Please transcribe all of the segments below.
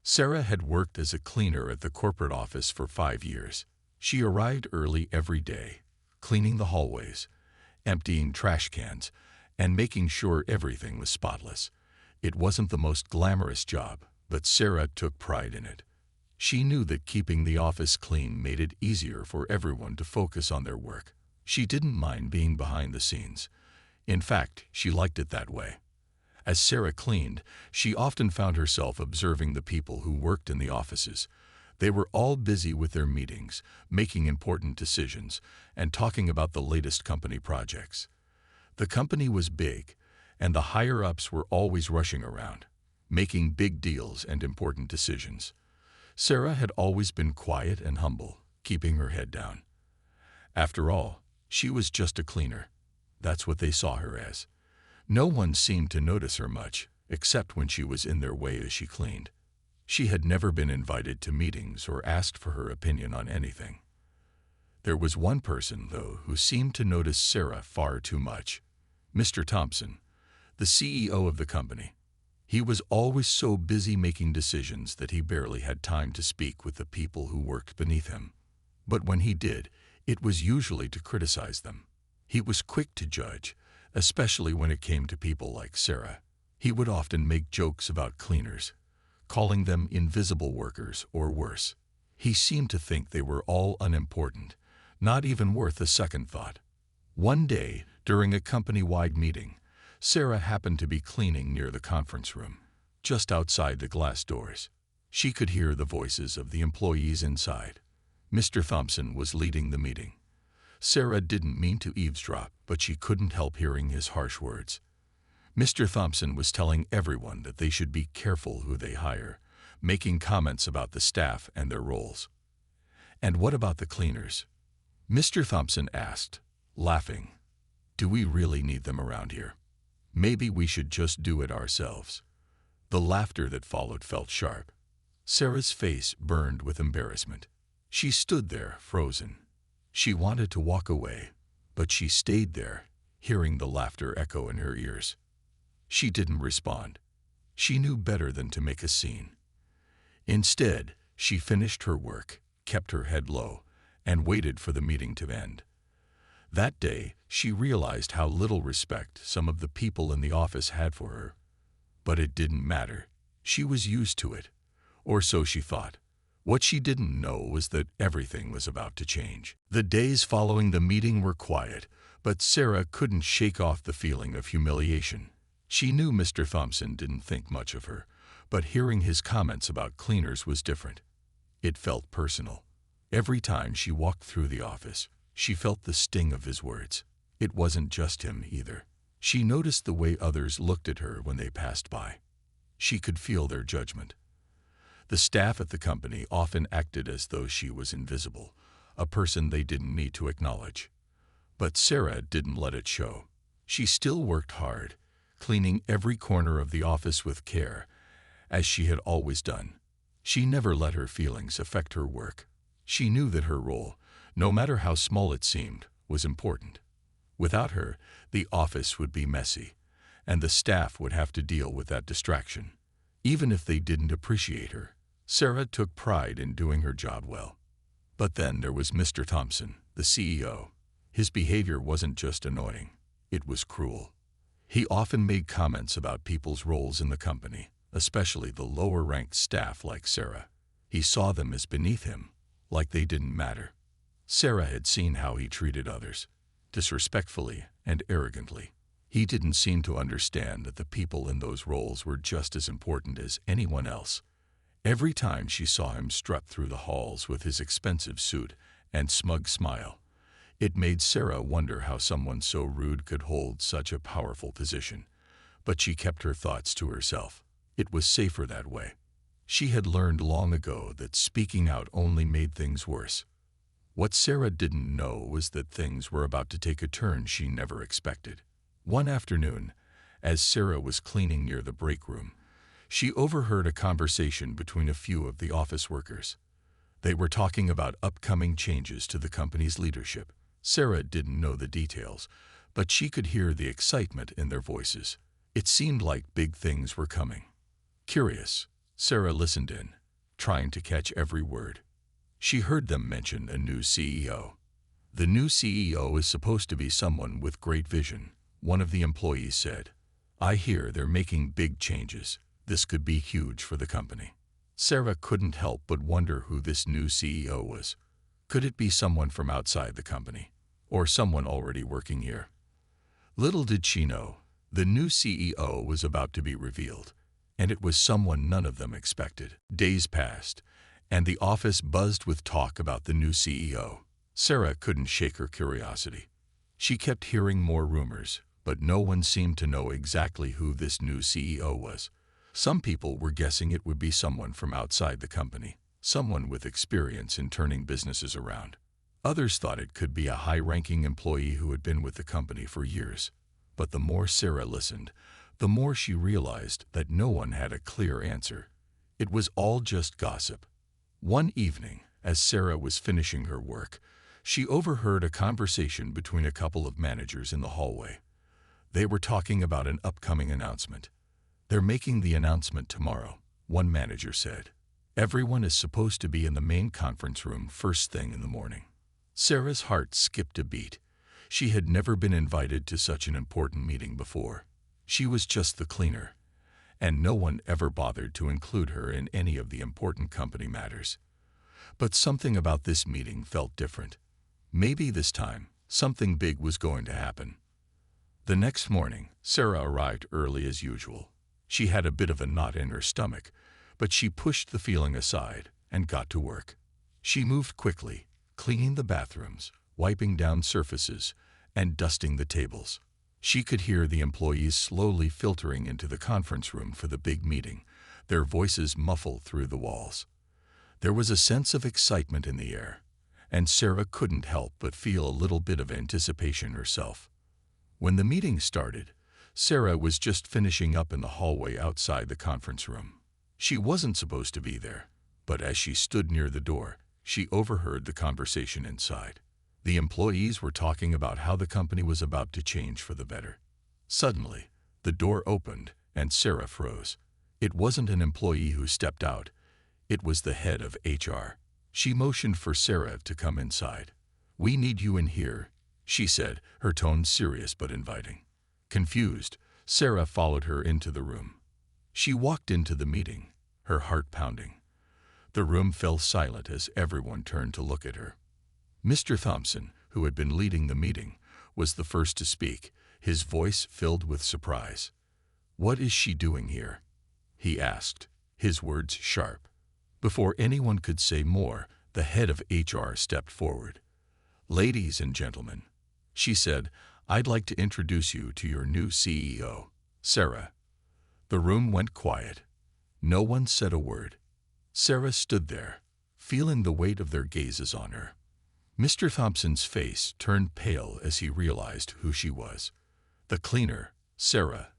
Sarah had worked as a cleaner at the corporate office for 5 years. She arrived early every day, cleaning the hallways, emptying trash cans, and making sure everything was spotless. It wasn't the most glamorous job, but Sarah took pride in it. She knew that keeping the office clean made it easier for everyone to focus on their work. She didn't mind being behind the scenes. In fact, she liked it that way. As Sarah cleaned, she often found herself observing the people who worked in the offices. They were all busy with their meetings, making important decisions, and talking about the latest company projects. The company was big, and the higher-ups were always rushing around, making big deals and important decisions. Sarah had always been quiet and humble, keeping her head down. After all, she was just a cleaner. That's what they saw her as. No one seemed to notice her much, except when she was in their way as she cleaned. She had never been invited to meetings or asked for her opinion on anything. There was one person, though, who seemed to notice Sarah far too much. Mr. Thompson, the CEO of the company. He was always so busy making decisions that he barely had time to speak with the people who worked beneath him. But when he did, it was usually to criticize them. He was quick to judge, especially when it came to people like Sarah. He would often make jokes about cleaners, calling them invisible workers or worse. He seemed to think they were all unimportant, not even worth a second thought. One day, during a company-wide meeting, Sarah happened to be cleaning near the conference room, just outside the glass doors. She could hear the voices of the employees inside. Mr. Thompson was leading the meeting. Sarah didn't mean to eavesdrop, but she couldn't help hearing his harsh words. Mr. Thompson was telling everyone that they should be careful who they hire, making comments about the staff and their roles. "And what about the cleaners?" Mr. Thompson asked, laughing. "Do we really need them around here? Maybe we should just do it ourselves." The laughter that followed felt sharp. Sarah's face burned with embarrassment. She stood there, frozen. She wanted to walk away, but she stayed there, hearing the laughter echo in her ears. She didn't respond. She knew better than to make a scene. Instead, she finished her work, kept her head low, and waited for the meeting to end. That day, she realized how little respect some of the people in the office had for her. But it didn't matter. She was used to it, or so she thought. What she didn't know was that everything was about to change. The days following the meeting were quiet, but Sarah couldn't shake off the feeling of humiliation. She knew Mr. Thompson didn't think much of her, but hearing his comments about cleaners was different. It felt personal. Every time she walked through the office, she felt the sting of his words. It wasn't just him either. She noticed the way others looked at her when they passed by. She could feel their judgment. The staff at the company often acted as though she was invisible, a person they didn't need to acknowledge. But Sarah didn't let it show. She still worked hard, cleaning every corner of the office with care, as she had always done. She never let her feelings affect her work. She knew that her role, no matter how small it seemed, was important. Without her, the office would be messy, and the staff would have to deal with that distraction. Even if they didn't appreciate her, Sarah took pride in doing her job well. But then there was Mr. Thompson, the CEO. His behavior wasn't just annoying, it was cruel. He often made comments about people's roles in the company, especially the lower-ranked staff like Sarah. He saw them as beneath him, like they didn't matter. Sarah had seen how he treated others, disrespectfully and arrogantly. He didn't seem to understand that the people in those roles were just as important as anyone else. Every time she saw him strut through the halls with his expensive suit and smug smile, it made Sarah wonder how someone so rude could hold such a powerful position. But she kept her thoughts to herself. It was safer that way. She had learned long ago that speaking out only made things worse. What Sarah didn't know was that things were about to take a turn she never expected. One afternoon, as Sarah was cleaning near the break room, she overheard a conversation between a few of the office workers. They were talking about upcoming changes to the company's leadership. Sarah didn't know the details, but she could hear the excitement in their voices. It seemed like big things were coming. Curious, Sarah listened in, trying to catch every word. She heard them mention a new CEO. The new CEO is supposed to be someone with great vision, one of the employees said. I hear they're making big changes. This could be huge for the company. Sarah couldn't help but wonder who this new CEO was. Could it be someone from outside the company, or someone already working here? Little did she know, the new CEO was about to be revealed, and it was someone none of them expected. Days passed, and the office buzzed with talk about the new CEO. Sarah couldn't shake her curiosity. She kept hearing more rumors, but no one seemed to know exactly who this new CEO was. Some people were guessing it would be someone from outside the company, someone with experience in turning businesses around. Others thought it could be a high-ranking employee who had been with the company for years. But the more Sarah listened, the more she realized that no one had a clear answer. It was all just gossip. One evening, as Sarah was finishing her work, she overheard a conversation between a couple of managers in the hallway. They were talking about an upcoming announcement. They're making the announcement tomorrow, one manager said. Everyone is supposed to be in the main conference room first thing in the morning. Sarah's heart skipped a beat. She had never been invited to such an important meeting before. She was just the cleaner, and no one ever bothered to include her in any of the important company matters. But something about this meeting felt different. Maybe this time, something big was going to happen. The next morning, Sarah arrived early as usual. She had a bit of a knot in her stomach, but she pushed the feeling aside and got to work. She moved quickly, cleaning the bathrooms, wiping down surfaces, and dusting the tables. She could hear the employees slowly filtering into the conference room for the big meeting, their voices muffled through the walls. There was a sense of excitement in the air, and Sarah couldn't help but feel a little bit of anticipation herself. When the meeting started, Sarah was just finishing up in the hallway outside the conference room. She wasn't supposed to be there, but as she stood near the door, she overheard the conversation inside. The employees were talking about how the company was about to change for the better. Suddenly, the door opened and Sarah froze. It wasn't an employee who stepped out. It was the head of HR. She motioned for Sarah to come inside. "We need you in here," she said, her tone serious but inviting. Confused, Sarah followed her into the room. She walked into the meeting, her heart pounding. The room fell silent as everyone turned to look at her. Mr. Thompson, who had been leading the meeting, was the first to speak, his voice filled with surprise. "What is she doing here?" he asked, his words sharp. Before anyone could say more, the head of HR stepped forward. "Ladies and gentlemen," she said, "I'd like to introduce you to your new CEO, Sarah." The room went quiet. No one said a word. Sarah stood there, feeling the weight of their gazes on her. Mr. Thompson's face turned pale as he realized who she was. The cleaner, Sarah,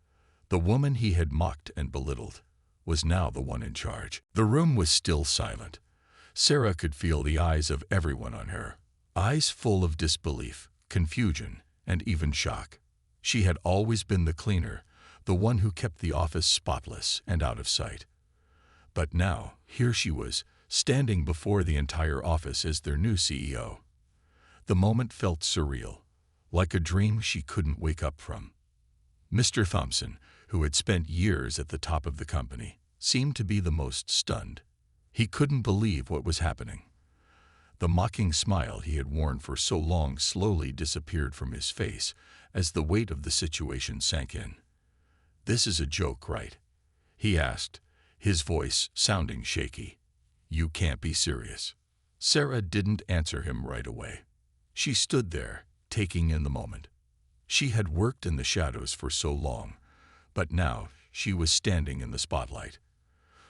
the woman he had mocked and belittled, was now the one in charge. The room was still silent. Sarah could feel the eyes of everyone on her, eyes full of disbelief, confusion, and even shock. She had always been the cleaner, the one who kept the office spotless and out of sight. But now, here she was, standing before the entire office as their new CEO. The moment felt surreal, like a dream she couldn't wake up from. Mr. Thompson, who had spent years at the top of the company, seemed to be the most stunned. He couldn't believe what was happening. The mocking smile he had worn for so long slowly disappeared from his face as the weight of the situation sank in. "This is a joke, right?" he asked, his voice sounding shaky. "You can't be serious." Sarah didn't answer him right away. She stood there, taking in the moment. She had worked in the shadows for so long, but now she was standing in the spotlight.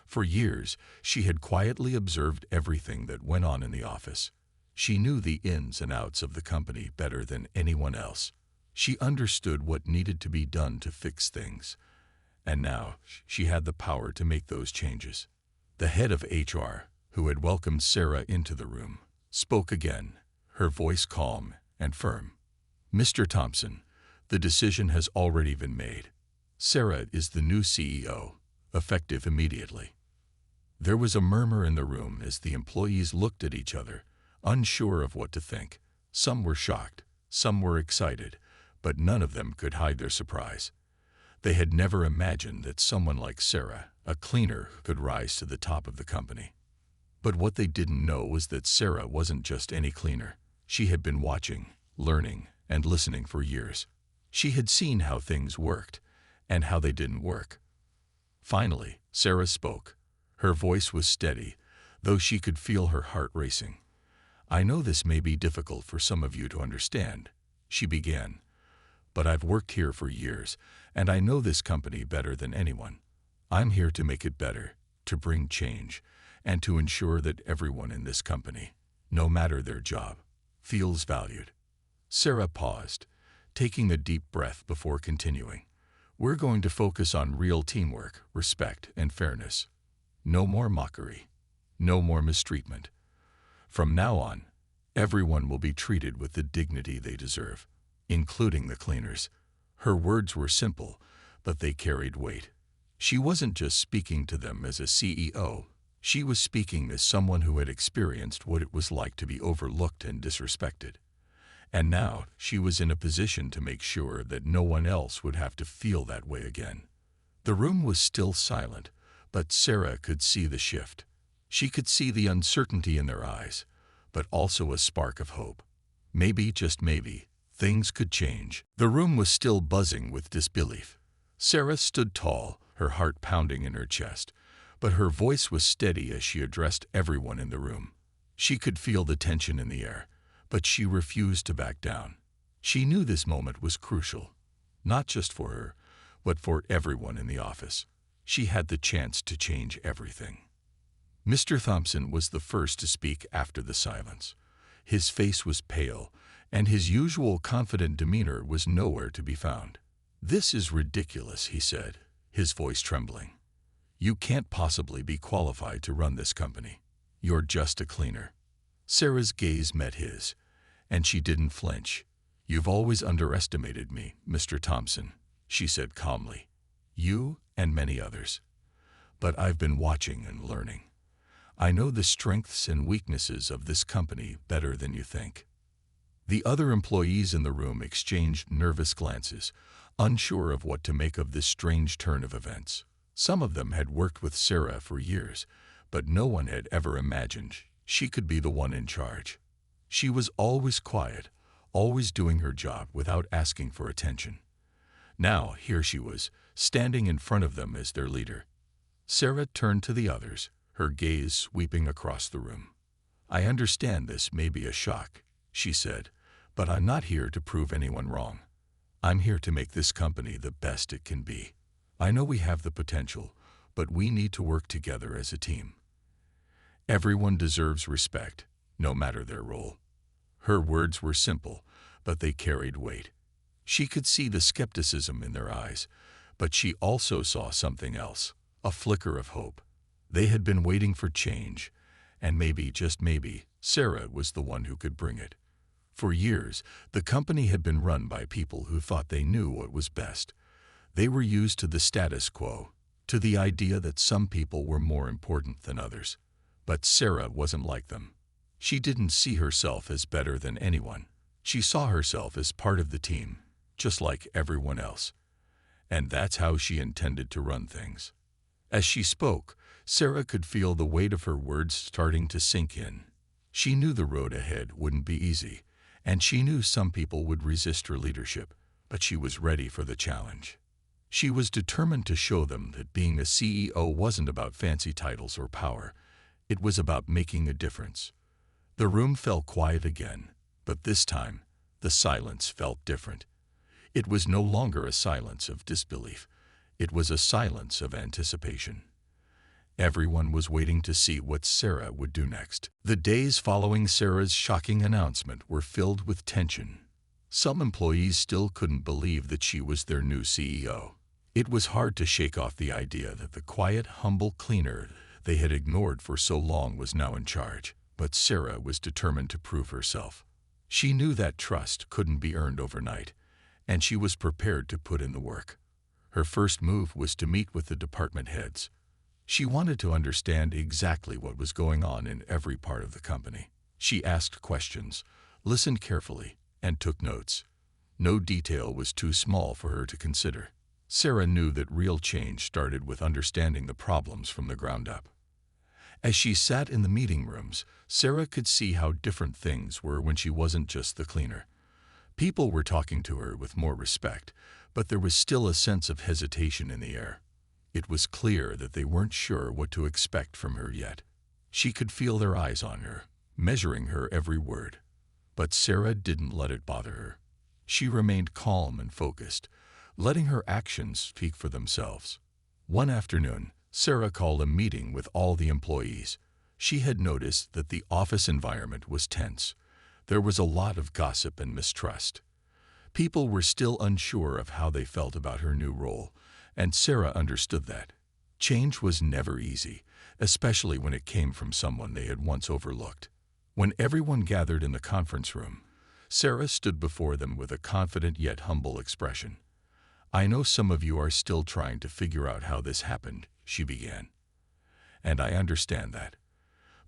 For years, she had quietly observed everything that went on in the office. She knew the ins and outs of the company better than anyone else. She understood what needed to be done to fix things, and now she had the power to make those changes. The head of HR, who had welcomed Sarah into the room, spoke again, her voice calm and firm. "Mr. Thompson, the decision has already been made. Sarah is the new CEO, effective immediately." There was a murmur in the room as the employees looked at each other, unsure of what to think. Some were shocked, some were excited, but none of them could hide their surprise. They had never imagined that someone like Sarah, a cleaner, could rise to the top of the company. But what they didn't know was that Sarah wasn't just any cleaner. She had been watching, learning, and listening for years. She had seen how things worked and how they didn't work. Finally, Sarah spoke. Her voice was steady, though she could feel her heart racing. "I know this may be difficult for some of you to understand," she began, "but I've worked here for years, and I know this company better than anyone. I'm here to make it better, to bring change, and to ensure that everyone in this company, no matter their job, feels valued." Sarah paused, taking a deep breath before continuing. "We're going to focus on real teamwork, respect, and fairness. No more mockery. No more mistreatment. From now on, everyone will be treated with the dignity they deserve, including the cleaners." Her words were simple, but they carried weight. She wasn't just speaking to them as a CEO. She was speaking as someone who had experienced what it was like to be overlooked and disrespected. And now she was in a position to make sure that no one else would have to feel that way again. The room was still silent, but Sarah could see the shift. She could see the uncertainty in their eyes, but also a spark of hope. Maybe, just maybe, things could change. The room was still buzzing with disbelief. Sarah stood tall, her heart pounding in her chest, but her voice was steady as she addressed everyone in the room. She could feel the tension in the air, but she refused to back down. She knew this moment was crucial, not just for her, but for everyone in the office. She had the chance to change everything. Mr. Thompson was the first to speak after the silence. His face was pale, and his usual confident demeanor was nowhere to be found. "This is ridiculous," he said, his voice trembling. "You can't possibly be qualified to run this company. You're just a cleaner." Sarah's gaze met his, and she didn't flinch. "You've always underestimated me, Mr. Thompson," she said calmly. "You and many others. But I've been watching and learning. I know the strengths and weaknesses of this company better than you think." The other employees in the room exchanged nervous glances, unsure of what to make of this strange turn of events. Some of them had worked with Sarah for years, but no one had ever imagined she could be the one in charge. She was always quiet, always doing her job without asking for attention. Now here she was, standing in front of them as their leader. Sarah turned to the others, her gaze sweeping across the room. "I understand this may be a shock," she said, "but I'm not here to prove anyone wrong. I'm here to make this company the best it can be. I know we have the potential, but we need to work together as a team. Everyone deserves respect, no matter their role." Her words were simple, but they carried weight. She could see the skepticism in their eyes, but she also saw something else, a flicker of hope. They had been waiting for change, and maybe, just maybe, Sarah was the one who could bring it. For years, the company had been run by people who thought they knew what was best. They were used to the status quo, to the idea that some people were more important than others. But Sarah wasn't like them. She didn't see herself as better than anyone. She saw herself as part of the team, just like everyone else. And that's how she intended to run things. As she spoke, Sarah could feel the weight of her words starting to sink in. She knew the road ahead wouldn't be easy, and she knew some people would resist her leadership, but she was ready for the challenge. She was determined to show them that being a CEO wasn't about fancy titles or power. It was about making a difference. The room fell quiet again, but this time, the silence felt different. It was no longer a silence of disbelief. It was a silence of anticipation. Everyone was waiting to see what Sarah would do next. The days following Sarah's shocking announcement were filled with tension. Some employees still couldn't believe that she was their new CEO. It was hard to shake off the idea that the quiet, humble cleaner they had ignored for so long was now in charge. But Sarah was determined to prove herself. She knew that trust couldn't be earned overnight, and she was prepared to put in the work. Her first move was to meet with the department heads. She wanted to understand exactly what was going on in every part of the company. She asked questions, listened carefully, and took notes. No detail was too small for her to consider. Sarah knew that real change started with understanding the problems from the ground up. As she sat in the meeting rooms, Sarah could see how different things were when she wasn't just the cleaner. People were talking to her with more respect, but there was still a sense of hesitation in the air. It was clear that they weren't sure what to expect from her yet. She could feel their eyes on her, measuring her every word. But Sarah didn't let it bother her. She remained calm and focused, letting her actions speak for themselves. One afternoon, Sarah called a meeting with all the employees. She had noticed that the office environment was tense. There was a lot of gossip and mistrust. People were still unsure of how they felt about her new role, and Sarah understood that. Change was never easy, especially when it came from someone they had once overlooked. When everyone gathered in the conference room, Sarah stood before them with a confident yet humble expression. "I know some of you are still trying to figure out how this happened," she began. "And I understand that.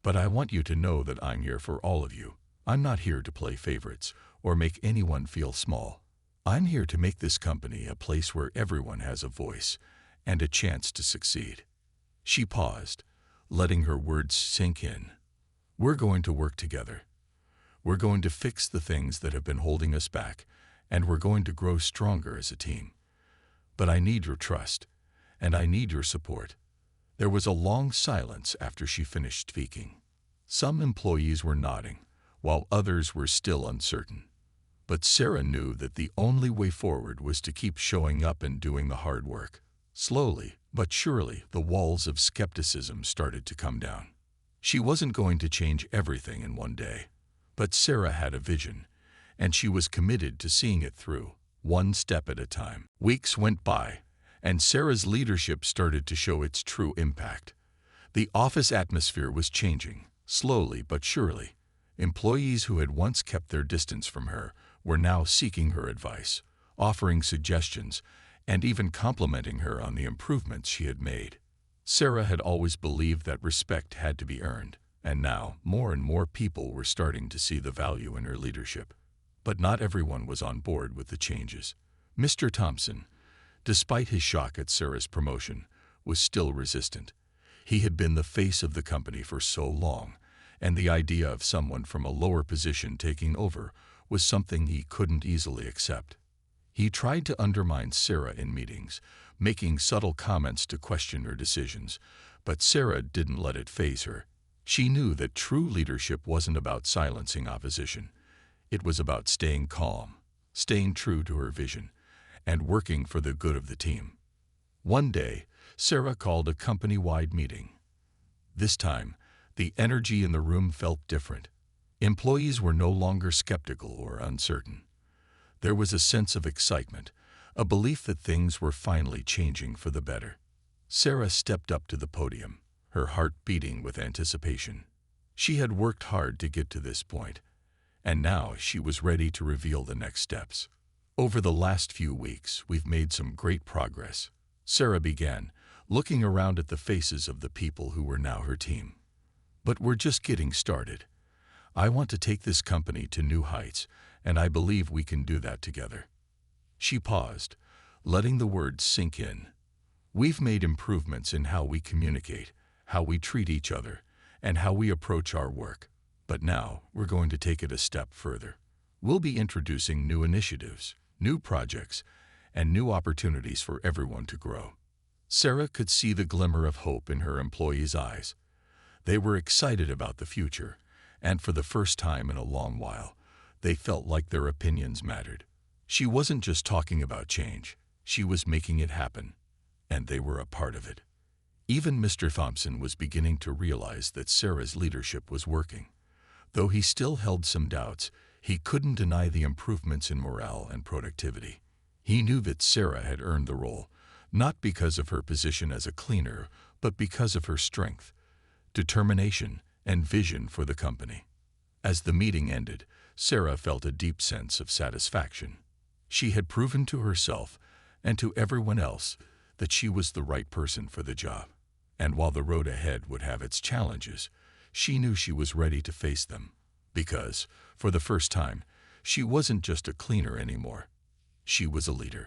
But I want you to know that I'm here for all of you. I'm not here to play favorites or make anyone feel small. I'm here to make this company a place where everyone has a voice and a chance to succeed." She paused, letting her words sink in. "We're going to work together. We're going to fix the things that have been holding us back, and we're going to grow stronger as a team. But I need your trust, and I need your support." There was a long silence after she finished speaking. Some employees were nodding, while others were still uncertain. But Sarah knew that the only way forward was to keep showing up and doing the hard work. Slowly, but surely, the walls of skepticism started to come down. She wasn't going to change everything in one day. But Sarah had a vision, and she was committed to seeing it through, one step at a time. Weeks went by, and Sarah's leadership started to show its true impact. The office atmosphere was changing, slowly but surely. Employees who had once kept their distance from her were now seeking her advice, offering suggestions, and even complimenting her on the improvements she had made. Sarah had always believed that respect had to be earned, and now more and more people were starting to see the value in her leadership. But not everyone was on board with the changes. Mr. Thompson, despite his shock at Sarah's promotion, was still resistant. He had been the face of the company for so long, and the idea of someone from a lower position taking over was something he couldn't easily accept. He tried to undermine Sarah in meetings, making subtle comments to question her decisions, but Sarah didn't let it faze her. She knew that true leadership wasn't about silencing opposition. It was about staying calm, staying true to her vision, and working for the good of the team. One day, Sarah called a company-wide meeting. This time, the energy in the room felt different. Employees were no longer skeptical or uncertain. There was a sense of excitement, a belief that things were finally changing for the better. Sarah stepped up to the podium, her heart beating with anticipation. She had worked hard to get to this point, and now she was ready to reveal the next steps. "Over the last few weeks, we've made some great progress," Sarah began, looking around at the faces of the people who were now her team. "But we're just getting started. I want to take this company to new heights, and I believe we can do that together." She paused, letting the words sink in. "We've made improvements in how we communicate, how we treat each other, and how we approach our work. But now we're going to take it a step further. We'll be introducing new initiatives, new projects, and new opportunities for everyone to grow." Sarah could see the glimmer of hope in her employees' eyes. They were excited about the future, and for the first time in a long while, they felt like their opinions mattered. She wasn't just talking about change, she was making it happen, and they were a part of it. Even Mr. Thompson was beginning to realize that Sarah's leadership was working. Though he still held some doubts, he couldn't deny the improvements in morale and productivity. He knew that Sarah had earned the role, not because of her position as a cleaner, but because of her strength, determination, and vision for the company. As the meeting ended, Sarah felt a deep sense of satisfaction. She had proven to herself and to everyone else that she was the right person for the job. And while the road ahead would have its challenges, she knew she was ready to face them. Because, for the first time, she wasn't just a cleaner anymore. She was a leader.